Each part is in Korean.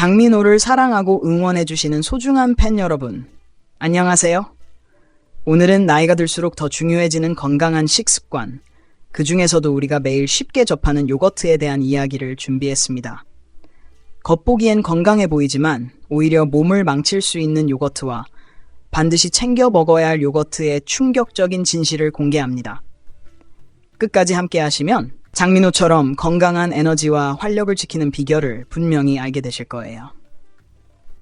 장민호를 사랑하고 응원해주시는 소중한 팬 여러분, 안녕하세요. 오늘은 나이가 들수록 더 중요해지는 건강한 식습관, 그 중에서도 우리가 매일 쉽게 접하는 요거트에 대한 이야기를 준비했습니다. 겉보기엔 건강해 보이지만 오히려 몸을 망칠 수 있는 요거트와 반드시 챙겨 먹어야 할 요거트의 충격적인 진실을 공개합니다. 끝까지 함께 하시면 장민호처럼 건강한 에너지와 활력을 지키는 비결을 분명히 알게 되실 거예요.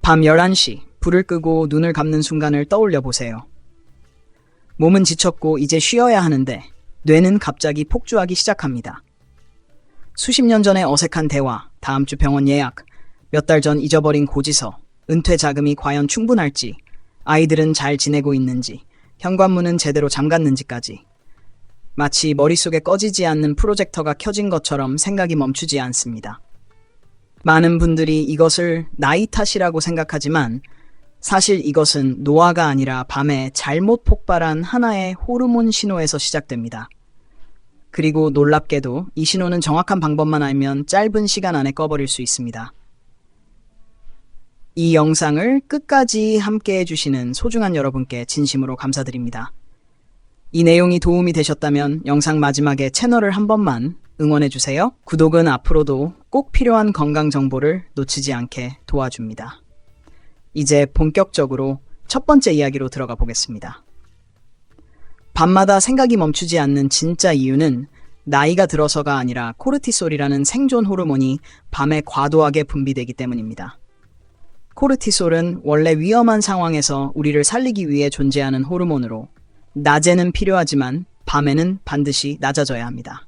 밤 11시, 불을 끄고 눈을 감는 순간을 떠올려 보세요. 몸은 지쳤고 이제 쉬어야 하는데 뇌는 갑자기 폭주하기 시작합니다. 수십 년 전의 어색한 대화, 다음 주 병원 예약, 몇 달 전 잊어버린 고지서, 은퇴 자금이 과연 충분할지, 아이들은 잘 지내고 있는지, 현관문은 제대로 잠갔는지까지. 마치 머릿속에 꺼지지 않는 프로젝터가 켜진 것처럼 생각이 멈추지 않습니다. 많은 분들이 이것을 나이 탓이라고 생각하지만 사실 이것은 노화가 아니라 밤에 잘못 폭발한 하나의 호르몬 신호에서 시작됩니다. 그리고 놀랍게도 이 신호는 정확한 방법만 알면 짧은 시간 안에 꺼버릴 수 있습니다. 이 영상을 끝까지 함께 해주시는 소중한 여러분께 진심으로 감사드립니다. 이 내용이 도움이 되셨다면 영상 마지막에 채널을 한 번만 응원해주세요. 구독은 앞으로도 꼭 필요한 건강 정보를 놓치지 않게 도와줍니다. 이제 본격적으로 첫 번째 이야기로 들어가 보겠습니다. 밤마다 생각이 멈추지 않는 진짜 이유는 나이가 들어서가 아니라 코르티솔이라는 생존 호르몬이 밤에 과도하게 분비되기 때문입니다. 코르티솔은 원래 위험한 상황에서 우리를 살리기 위해 존재하는 호르몬으로 낮에는 필요하지만 밤에는 반드시 낮아져야 합니다.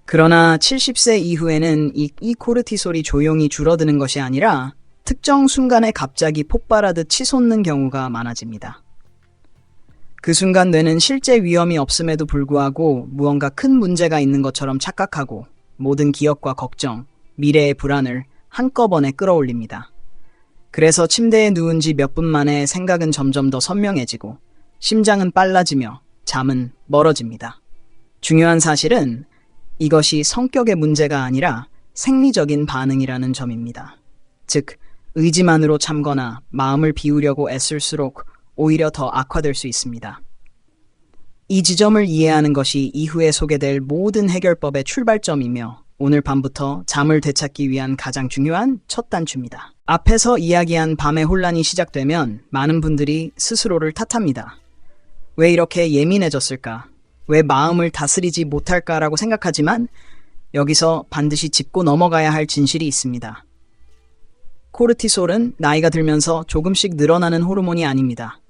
그러나 70세 이후에는 이 코르티솔이 조용히 줄어드는 것이 아니라 특정 순간에 갑자기 폭발하듯 치솟는 경우가 많아집니다. 그 순간 뇌는 실제 위험이 없음에도 불구하고 무언가 큰 문제가 있는 것처럼 착각하고 모든 기억과 걱정, 미래의 불안을 한꺼번에 끌어올립니다. 그래서 침대에 누운 지 몇 분 만에 생각은 점점 더 선명해지고 심장은 빨라지며 잠은 멀어집니다. 중요한 사실은 이것이 성격의 문제가 아니라 생리적인 반응이라는 점입니다. 즉, 의지만으로 참거나 마음을 비우려고 애쓸수록 오히려 더 악화될 수 있습니다. 이 지점을 이해하는 것이 이후에 소개될 모든 해결법의 출발점이며 오늘 밤부터 잠을 되찾기 위한 가장 중요한 첫 단추입니다. 앞에서 이야기한 밤의 혼란이 시작되면 많은 분들이 스스로를 탓합니다. 왜 이렇게 예민해졌을까? 왜 마음을 다스리지 못할까라고 생각하지만 여기서 반드시 짚고 넘어가야 할 진실이 있습니다. 코르티솔은 나이가 들면서 조금씩 늘어나는 호르몬이 아닙니다.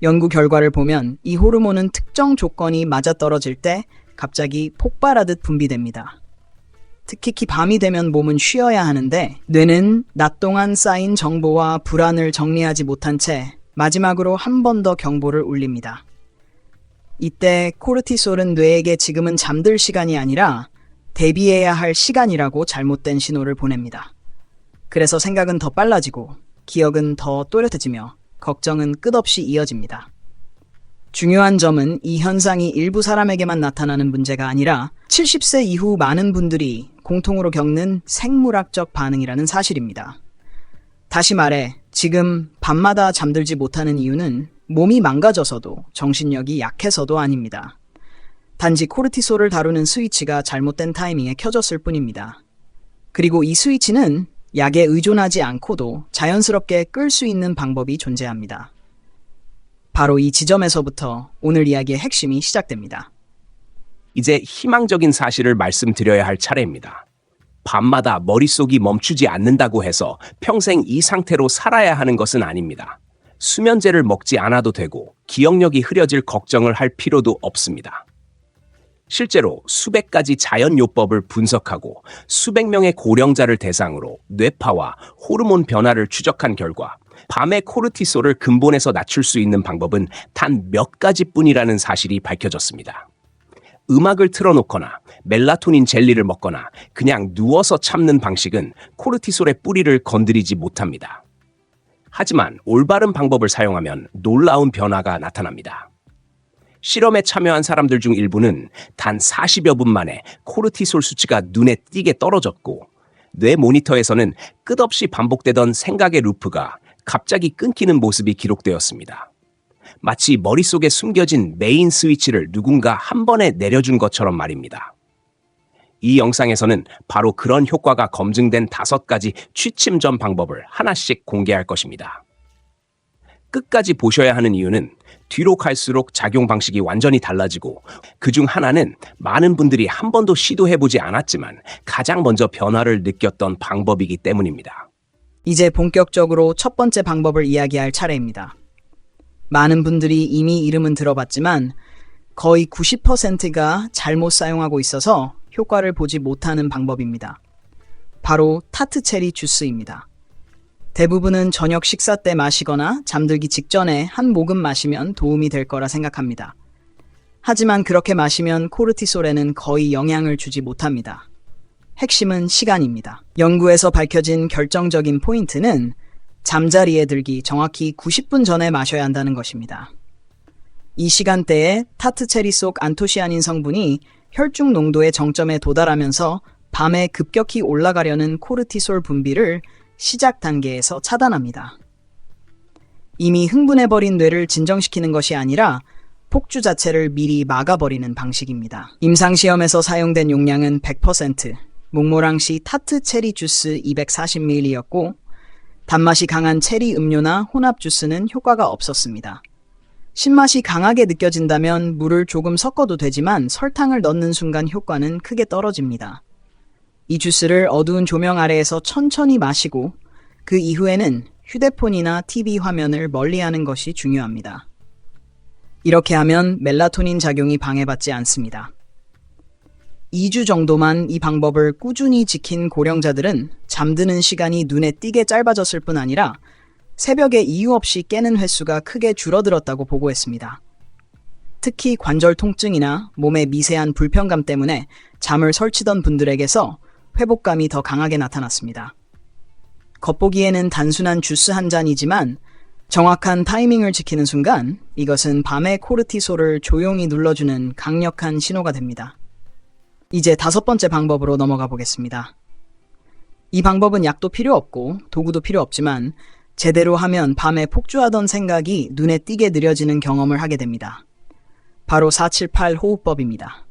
연구 결과를 보면 이 호르몬은 특정 조건이 맞아떨어질 때 갑자기 폭발하듯 분비됩니다. 특히 밤이 되면 몸은 쉬어야 하는데 뇌는 낮 동안 쌓인 정보와 불안을 정리하지 못한 채 마지막으로 한 번 더 경보를 울립니다. 이때 코르티솔은 뇌에게 지금은 잠들 시간이 아니라 대비해야 할 시간이라고 잘못된 신호를 보냅니다. 그래서 생각은 더 빨라지고 기억은 더 또렷해지며 걱정은 끝없이 이어집니다. 중요한 점은 이 현상이 일부 사람에게만 나타나는 문제가 아니라 70세 이후 많은 분들이 공통으로 겪는 생물학적 반응이라는 사실입니다. 다시 말해, 지금 밤마다 잠들지 못하는 이유는 몸이 망가져서도 정신력이 약해서도 아닙니다. 단지 코르티솔을 다루는 스위치가 잘못된 타이밍에 켜졌을 뿐입니다. 그리고 이 스위치는 약에 의존하지 않고도 자연스럽게 끌 수 있는 방법이 존재합니다. 바로 이 지점에서부터 오늘 이야기의 핵심이 시작됩니다. 이제 희망적인 사실을 말씀드려야 할 차례입니다. 밤마다 머릿속이 멈추지 않는다고 해서 평생 이 상태로 살아야 하는 것은 아닙니다. 수면제를 먹지 않아도 되고 기억력이 흐려질 걱정을 할 필요도 없습니다. 실제로 수백 가지 자연요법을 분석하고 수백 명의 고령자를 대상으로 뇌파와 호르몬 변화를 추적한 결과 밤의 코르티솔을 근본에서 낮출 수 있는 방법은 단 몇 가지뿐이라는 사실이 밝혀졌습니다. 음악을 틀어놓거나 멜라토닌 젤리를 먹거나 그냥 누워서 참는 방식은 코르티솔의 뿌리를 건드리지 못합니다. 하지만 올바른 방법을 사용하면 놀라운 변화가 나타납니다. 실험에 참여한 사람들 중 일부는 단 40여 분 만에 코르티솔 수치가 눈에 띄게 떨어졌고 뇌 모니터에서는 끝없이 반복되던 생각의 루프가 갑자기 끊기는 모습이 기록되었습니다. 마치 머릿속에 숨겨진 메인 스위치를 누군가 한 번에 내려준 것처럼 말입니다. 이 영상에서는 바로 그런 효과가 검증된 5가지 취침 전 방법을 하나씩 공개할 것입니다. 끝까지 보셔야 하는 이유는 뒤로 갈수록 작용 방식이 완전히 달라지고 그중 하나는 많은 분들이 한 번도 시도해보지 않았지만 가장 먼저 변화를 느꼈던 방법이기 때문입니다. 이제 본격적으로 첫 번째 방법을 이야기할 차례입니다. 많은 분들이 이미 이름은 들어봤지만 거의 90%가 잘못 사용하고 있어서 효과를 보지 못하는 방법입니다. 바로 타트 체리 주스입니다. 대부분은 저녁 식사 때 마시거나 잠들기 직전에 한 모금 마시면 도움이 될 거라 생각합니다. 하지만 그렇게 마시면 코르티솔에는 거의 영향을 주지 못합니다. 핵심은 시간입니다. 연구에서 밝혀진 결정적인 포인트는 잠자리에 들기 정확히 90분 전에 마셔야 한다는 것입니다. 이 시간대에 타트 체리 속 안토시아닌 성분이 혈중 농도의 정점에 도달하면서 밤에 급격히 올라가려는 코르티솔 분비를 시작 단계에서 차단합니다. 이미 흥분해버린 뇌를 진정시키는 것이 아니라 폭주 자체를 미리 막아버리는 방식입니다. 임상시험에서 사용된 용량은 100%, 몽모랑시 타트 체리 주스 240ml였고 단맛이 강한 체리 음료나 혼합 주스는 효과가 없었습니다. 신맛이 강하게 느껴진다면 물을 조금 섞어도 되지만 설탕을 넣는 순간 효과는 크게 떨어집니다. 이 주스를 어두운 조명 아래에서 천천히 마시고 그 이후에는 휴대폰이나 TV 화면을 멀리하는 것이 중요합니다. 이렇게 하면 멜라토닌 작용이 방해받지 않습니다. 2주 정도만 이 방법을 꾸준히 지킨 고령자들은 잠드는 시간이 눈에 띄게 짧아졌을 뿐 아니라 새벽에 이유 없이 깨는 횟수가 크게 줄어들었다고 보고했습니다. 특히 관절 통증이나 몸의 미세한 불편감 때문에 잠을 설치던 분들에게서 회복감이 더 강하게 나타났습니다. 겉보기에는 단순한 주스 한 잔이지만 정확한 타이밍을 지키는 순간 이것은 밤의 코르티솔을 조용히 눌러주는 강력한 신호가 됩니다. 이제 5번째 방법으로 넘어가 보겠습니다. 이 방법은 약도 필요 없고 도구도 필요 없지만 제대로 하면 밤에 폭주하던 생각이 눈에 띄게 느려지는 경험을 하게 됩니다. 바로 478 호흡법입니다.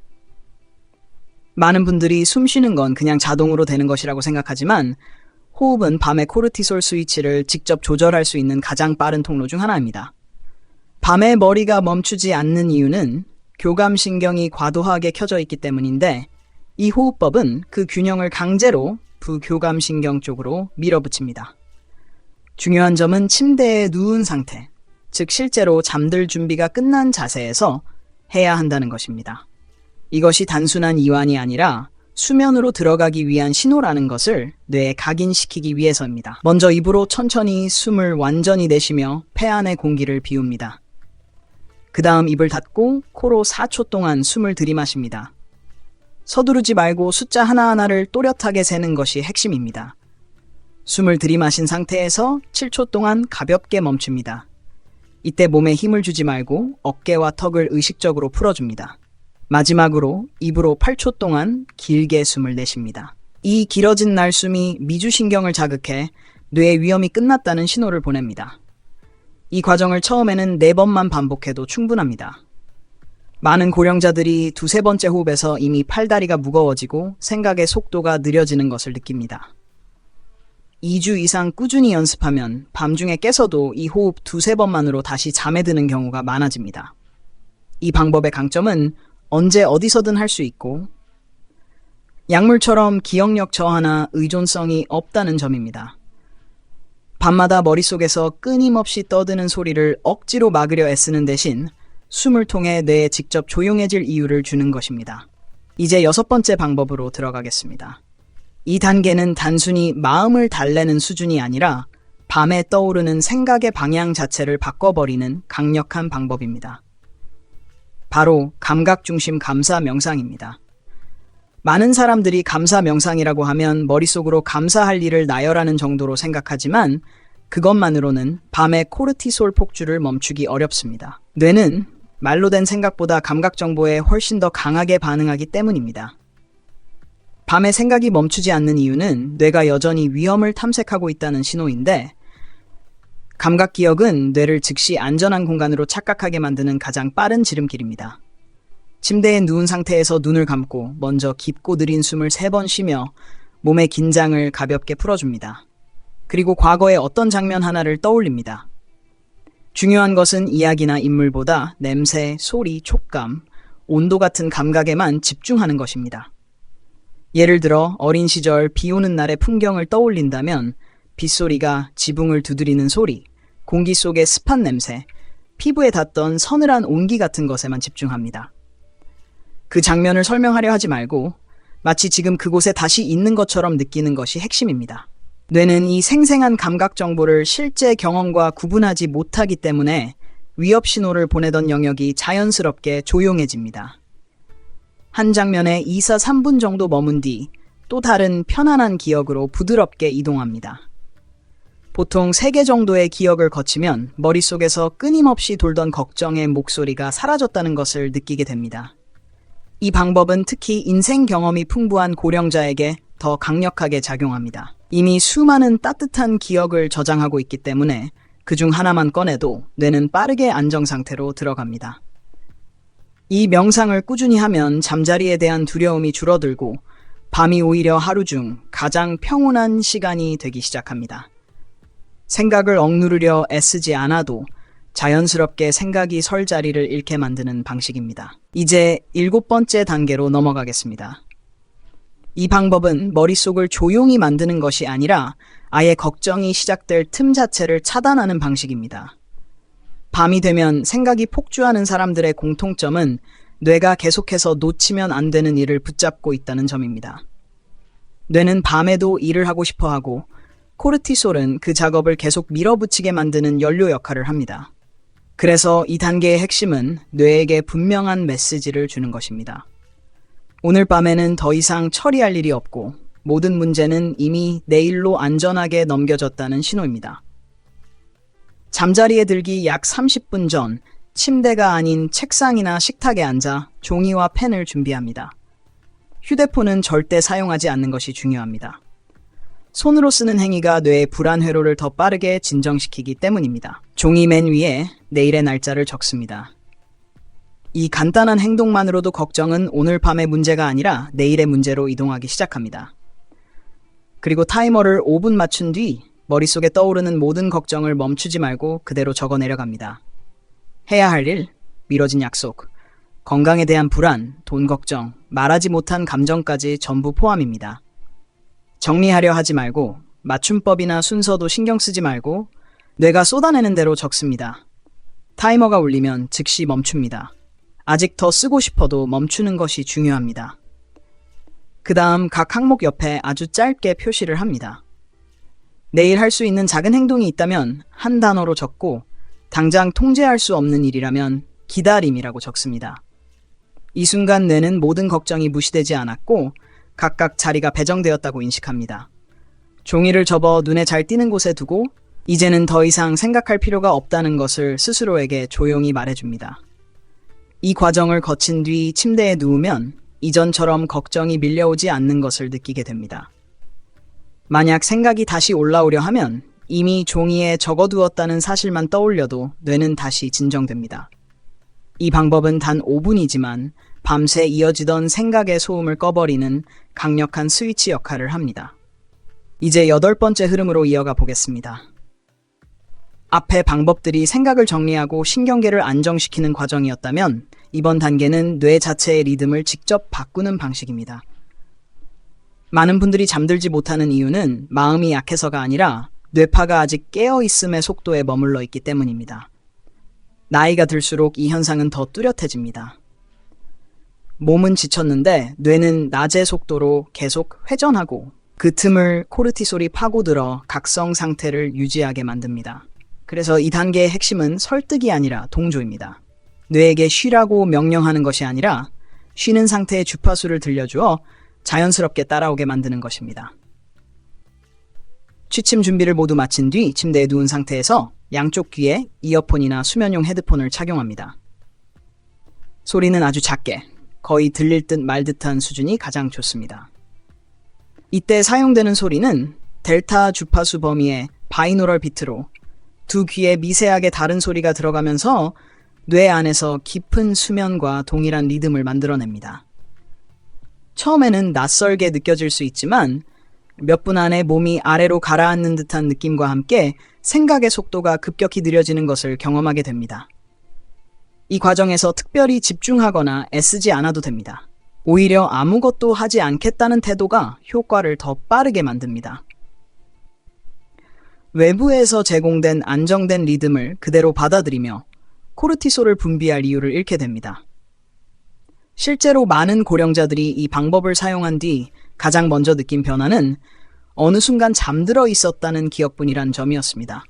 많은 분들이 숨 쉬는 건 그냥 자동으로 되는 것이라고 생각하지만 호흡은 밤의 코르티솔 스위치를 직접 조절할 수 있는 가장 빠른 통로 중 하나입니다. 밤에 머리가 멈추지 않는 이유는 교감신경이 과도하게 켜져 있기 때문인데 이 호흡법은 그 균형을 강제로 부교감신경 쪽으로 밀어붙입니다. 중요한 점은 침대에 누운 상태, 즉 실제로 잠들 준비가 끝난 자세에서 해야 한다는 것입니다. 이것이 단순한 이완이 아니라 수면으로 들어가기 위한 신호라는 것을 뇌에 각인시키기 위해서입니다. 먼저 입으로 천천히 숨을 완전히 내쉬며 폐 안의 공기를 비웁니다. 그 다음 입을 닫고 코로 4초 동안 숨을 들이마십니다. 서두르지 말고 숫자 하나하나를 또렷하게 세는 것이 핵심입니다. 숨을 들이마신 상태에서 7초 동안 가볍게 멈춥니다. 이때 몸에 힘을 주지 말고 어깨와 턱을 의식적으로 풀어줍니다. 마지막으로 입으로 8초 동안 길게 숨을 내쉽니다. 이 길어진 날숨이 미주신경을 자극해 뇌의 위험이 끝났다는 신호를 보냅니다. 이 과정을 처음에는 4번만 반복해도 충분합니다. 많은 고령자들이 2-3번째 호흡에서 이미 팔다리가 무거워지고 생각의 속도가 느려지는 것을 느낍니다. 2주 이상 꾸준히 연습하면 밤중에 깨서도 이 호흡 2-3번만으로 다시 잠에 드는 경우가 많아집니다. 이 방법의 강점은 언제 어디서든 할 수 있고 약물처럼 기억력 저하나 의존성이 없다는 점입니다. 밤마다 머릿속에서 끊임없이 떠드는 소리를 억지로 막으려 애쓰는 대신 숨을 통해 뇌에 직접 조용해질 이유를 주는 것입니다. 이제 6번째 방법으로 들어가겠습니다. 이 단계는 단순히 마음을 달래는 수준이 아니라 밤에 떠오르는 생각의 방향 자체를 바꿔버리는 강력한 방법입니다. 바로 감각중심 감사 명상입니다. 많은 사람들이 감사 명상이라고 하면 머릿속으로 감사할 일을 나열하는 정도로 생각하지만 그것만으로는 밤의 코르티솔 폭주를 멈추기 어렵습니다. 뇌는 말로 된 생각보다 감각 정보에 훨씬 더 강하게 반응하기 때문입니다. 밤에 생각이 멈추지 않는 이유는 뇌가 여전히 위험을 탐색하고 있다는 신호인데, 감각 기억은 뇌를 즉시 안전한 공간으로 착각하게 만드는 가장 빠른 지름길입니다. 침대에 누운 상태에서 눈을 감고 먼저 깊고 느린 숨을 3번 쉬며 몸의 긴장을 가볍게 풀어줍니다. 그리고 과거의 어떤 장면 하나를 떠올립니다. 중요한 것은 이야기나 인물보다 냄새, 소리, 촉감, 온도 같은 감각에만 집중하는 것입니다. 예를 들어 어린 시절 비 오는 날의 풍경을 떠올린다면 빗소리가 지붕을 두드리는 소리, 공기 속의 습한 냄새, 피부에 닿던 서늘한 온기 같은 것에만 집중합니다. 그 장면을 설명하려 하지 말고 마치 지금 그곳에 다시 있는 것처럼 느끼는 것이 핵심입니다. 뇌는 이 생생한 감각 정보를 실제 경험과 구분하지 못하기 때문에 위협 신호를 보내던 영역이 자연스럽게 조용해집니다. 한 장면에 2사 3분 정도 머문 뒤 또 다른 편안한 기억으로 부드럽게 이동합니다. 보통 3개 정도의 기억을 거치면 머릿속에서 끊임없이 돌던 걱정의 목소리가 사라졌다는 것을 느끼게 됩니다. 이 방법은 특히 인생 경험이 풍부한 고령자에게 더 강력하게 작용합니다. 이미 수많은 따뜻한 기억을 저장하고 있기 때문에 그중 하나만 꺼내도 뇌는 빠르게 안정 상태로 들어갑니다. 이 명상을 꾸준히 하면 잠자리에 대한 두려움이 줄어들고 밤이 오히려 하루 중 가장 평온한 시간이 되기 시작합니다. 생각을 억누르려 애쓰지 않아도 자연스럽게 생각이 설 자리를 잃게 만드는 방식입니다. 이제 7번째 단계로 넘어가겠습니다. 이 방법은 머릿속을 조용히 만드는 것이 아니라 아예 걱정이 시작될 틈 자체를 차단하는 방식입니다. 밤이 되면 생각이 폭주하는 사람들의 공통점은 뇌가 계속해서 놓치면 안 되는 일을 붙잡고 있다는 점입니다. 뇌는 밤에도 일을 하고 싶어 하고 코르티솔은 그 작업을 계속 밀어붙이게 만드는 연료 역할을 합니다. 그래서 이 단계의 핵심은 뇌에게 분명한 메시지를 주는 것입니다. 오늘 밤에는 더 이상 처리할 일이 없고 모든 문제는 이미 내일로 안전하게 넘겨졌다는 신호입니다. 잠자리에 들기 약 30분 전 침대가 아닌 책상이나 식탁에 앉아 종이와 펜을 준비합니다. 휴대폰은 절대 사용하지 않는 것이 중요합니다. 손으로 쓰는 행위가 뇌의 불안 회로를 더 빠르게 진정시키기 때문입니다. 종이 맨 위에 내일의 날짜를 적습니다. 이 간단한 행동만으로도 걱정은 오늘 밤의 문제가 아니라 내일의 문제로 이동하기 시작합니다. 그리고 타이머를 5분 맞춘 뒤 머릿속에 떠오르는 모든 걱정을 멈추지 말고 그대로 적어 내려갑니다. 해야 할 일, 미뤄진 약속, 건강에 대한 불안, 돈 걱정, 말하지 못한 감정까지 전부 포함입니다. 정리하려 하지 말고 맞춤법이나 순서도 신경 쓰지 말고 뇌가 쏟아내는 대로 적습니다. 타이머가 울리면 즉시 멈춥니다. 아직 더 쓰고 싶어도 멈추는 것이 중요합니다. 그 다음 각 항목 옆에 아주 짧게 표시를 합니다. 내일 할 수 있는 작은 행동이 있다면 한 단어로 적고 당장 통제할 수 없는 일이라면 기다림이라고 적습니다. 이 순간 뇌는 모든 걱정이 무시되지 않았고 각각 자리가 배정되었다고 인식합니다. 종이를 접어 눈에 잘 띄는 곳에 두고 이제는 더 이상 생각할 필요가 없다는 것을 스스로에게 조용히 말해줍니다. 이 과정을 거친 뒤 침대에 누우면 이전처럼 걱정이 밀려오지 않는 것을 느끼게 됩니다. 만약 생각이 다시 올라오려 하면 이미 종이에 적어두었다는 사실만 떠올려도 뇌는 다시 진정됩니다. 이 방법은 단 5분이지만 밤새 이어지던 생각의 소음을 꺼버리는 강력한 스위치 역할을 합니다. 이제 8번째 흐름으로 이어가 보겠습니다. 앞의 방법들이 생각을 정리하고 신경계를 안정시키는 과정이었다면 이번 단계는 뇌 자체의 리듬을 직접 바꾸는 방식입니다. 많은 분들이 잠들지 못하는 이유는 마음이 약해서가 아니라 뇌파가 아직 깨어있음의 속도에 머물러 있기 때문입니다. 나이가 들수록 이 현상은 더 뚜렷해집니다. 몸은 지쳤는데 뇌는 낮의 속도로 계속 회전하고 그 틈을 코르티솔이 파고들어 각성 상태를 유지하게 만듭니다. 그래서 이 단계의 핵심은 설득이 아니라 동조입니다. 뇌에게 쉬라고 명령하는 것이 아니라 쉬는 상태의 주파수를 들려주어 자연스럽게 따라오게 만드는 것입니다. 취침 준비를 모두 마친 뒤 침대에 누운 상태에서 양쪽 귀에 이어폰이나 수면용 헤드폰을 착용합니다. 소리는 아주 작게, 거의 들릴 듯 말 듯한 수준이 가장 좋습니다. 이때 사용되는 소리는 델타 주파수 범위의 바이노럴 비트로 두 귀에 미세하게 다른 소리가 들어가면서 뇌 안에서 깊은 수면과 동일한 리듬을 만들어냅니다. 처음에는 낯설게 느껴질 수 있지만 몇 분 안에 몸이 아래로 가라앉는 듯한 느낌과 함께 생각의 속도가 급격히 느려지는 것을 경험하게 됩니다. 이 과정에서 특별히 집중하거나 애쓰지 않아도 됩니다. 오히려 아무것도 하지 않겠다는 태도가 효과를 더 빠르게 만듭니다. 외부에서 제공된 안정된 리듬을 그대로 받아들이며 코르티솔을 분비할 이유를 잃게 됩니다. 실제로 많은 고령자들이 이 방법을 사용한 뒤 가장 먼저 느낀 변화는 어느 순간 잠들어 있었다는 기억뿐이란 점이었습니다.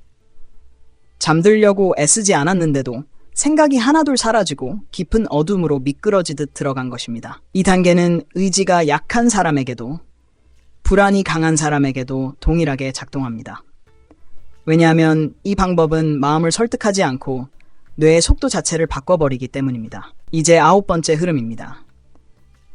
잠들려고 애쓰지 않았는데도 생각이 하나둘 사라지고 깊은 어둠으로 미끄러지듯 들어간 것입니다. 이 단계는 의지가 약한 사람에게도 불안이 강한 사람에게도 동일하게 작동합니다. 왜냐하면 이 방법은 마음을 설득하지 않고 뇌의 속도 자체를 바꿔버리기 때문입니다. 이제 9번째 흐름입니다.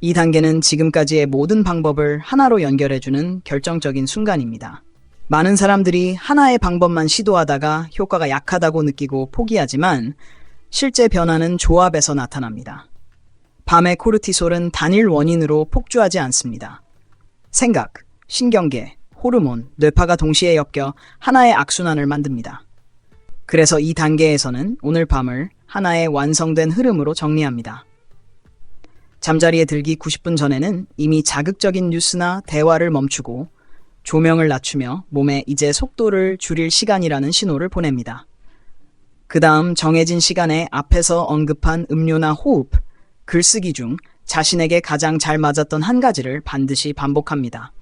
이 단계는 지금까지의 모든 방법을 하나로 연결해주는 결정적인 순간입니다. 많은 사람들이 하나의 방법만 시도하다가 효과가 약하다고 느끼고 포기하지만 실제 변화는 조합에서 나타납니다. 밤의 코르티솔은 단일 원인으로 폭주하지 않습니다. 생각, 신경계, 호르몬, 뇌파가 동시에 엮여 하나의 악순환을 만듭니다. 그래서 이 단계에서는 오늘 밤을 하나의 완성된 흐름으로 정리합니다. 잠자리에 들기 90분 전에는 이미 자극적인 뉴스나 대화를 멈추고 조명을 낮추며 몸에 이제 속도를 줄일 시간이라는 신호를 보냅니다. 그 다음 정해진 시간에 앞에서 언급한 음료나 호흡, 글쓰기 중 자신에게 가장 잘 맞았던 한 가지를 반드시 반복합니다.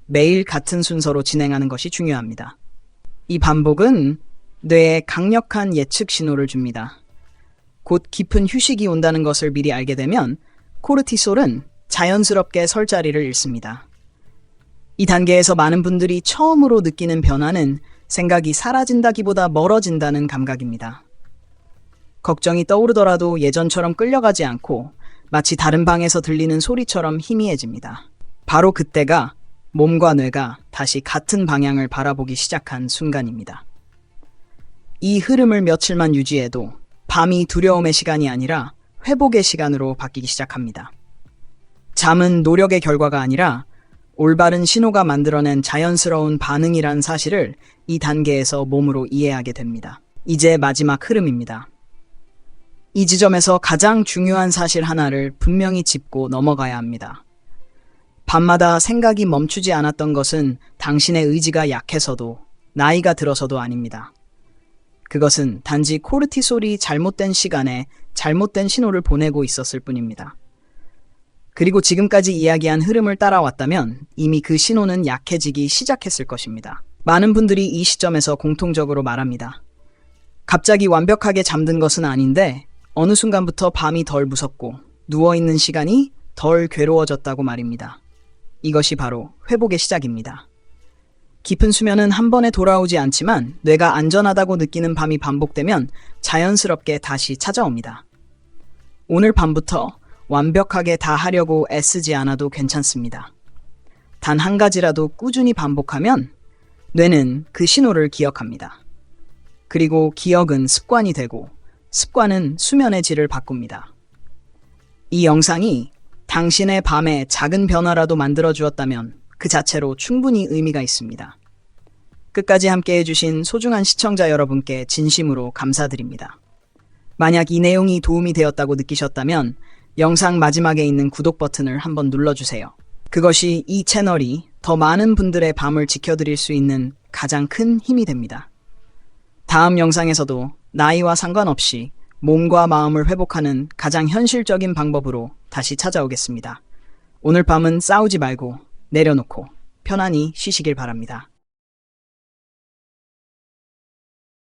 매일 같은 순서로 진행하는 것이 중요합니다. 이 반복은 뇌에 강력한 예측 신호를 줍니다. 곧 깊은 휴식이 온다는 것을 미리 알게 되면 코르티솔은 자연스럽게 설 자리를 잃습니다. 이 단계에서 많은 분들이 처음으로 느끼는 변화는 생각이 사라진다기보다 멀어진다는 감각입니다. 걱정이 떠오르더라도 예전처럼 끌려가지 않고 마치 다른 방에서 들리는 소리처럼 희미해집니다. 바로 그때가 몸과 뇌가 다시 같은 방향을 바라보기 시작한 순간입니다. 이 흐름을 며칠만 유지해도 밤이 두려움의 시간이 아니라 회복의 시간으로 바뀌기 시작합니다. 잠은 노력의 결과가 아니라 올바른 신호가 만들어낸 자연스러운 반응이란 사실을 이 단계에서 몸으로 이해하게 됩니다. 이제 마지막 흐름입니다. 이 지점에서 가장 중요한 사실 하나를 분명히 짚고 넘어가야 합니다. 밤마다 생각이 멈추지 않았던 것은 당신의 의지가 약해서도 나이가 들어서도 아닙니다. 그것은 단지 코르티솔이 잘못된 시간에 잘못된 신호를 보내고 있었을 뿐입니다. 그리고 지금까지 이야기한 흐름을 따라왔다면 이미 그 신호는 약해지기 시작했을 것입니다. 많은 분들이 이 시점에서 공통적으로 말합니다. 갑자기 완벽하게 잠든 것은 아닌데 어느 순간부터 밤이 덜 무섭고 누워있는 시간이 덜 괴로워졌다고 말입니다. 이것이 바로 회복의 시작입니다. 깊은 수면은 한 번에 돌아오지 않지만 뇌가 안전하다고 느끼는 밤이 반복되면 자연스럽게 다시 찾아옵니다. 오늘 밤부터 완벽하게 다 하려고 애쓰지 않아도 괜찮습니다. 단 한 가지라도 꾸준히 반복하면 뇌는 그 신호를 기억합니다. 그리고 기억은 습관이 되고 습관은 수면의 질을 바꿉니다. 이 영상이 당신의 밤에 작은 변화라도 만들어 주었다면 그 자체로 충분히 의미가 있습니다. 끝까지 함께 해주신 소중한 시청자 여러분께 진심으로 감사드립니다. 만약 이 내용이 도움이 되었다고 느끼셨다면 영상 마지막에 있는 구독 버튼을 한번 눌러주세요. 그것이 이 채널이 더 많은 분들의 밤을 지켜드릴 수 있는 가장 큰 힘이 됩니다. 다음 영상에서도 나이와 상관없이 몸과 마음을 회복하는 가장 현실적인 방법으로 다시 찾아오겠습니다. 오늘 밤은 싸우지 말고 내려놓고 편안히 쉬시길 바랍니다.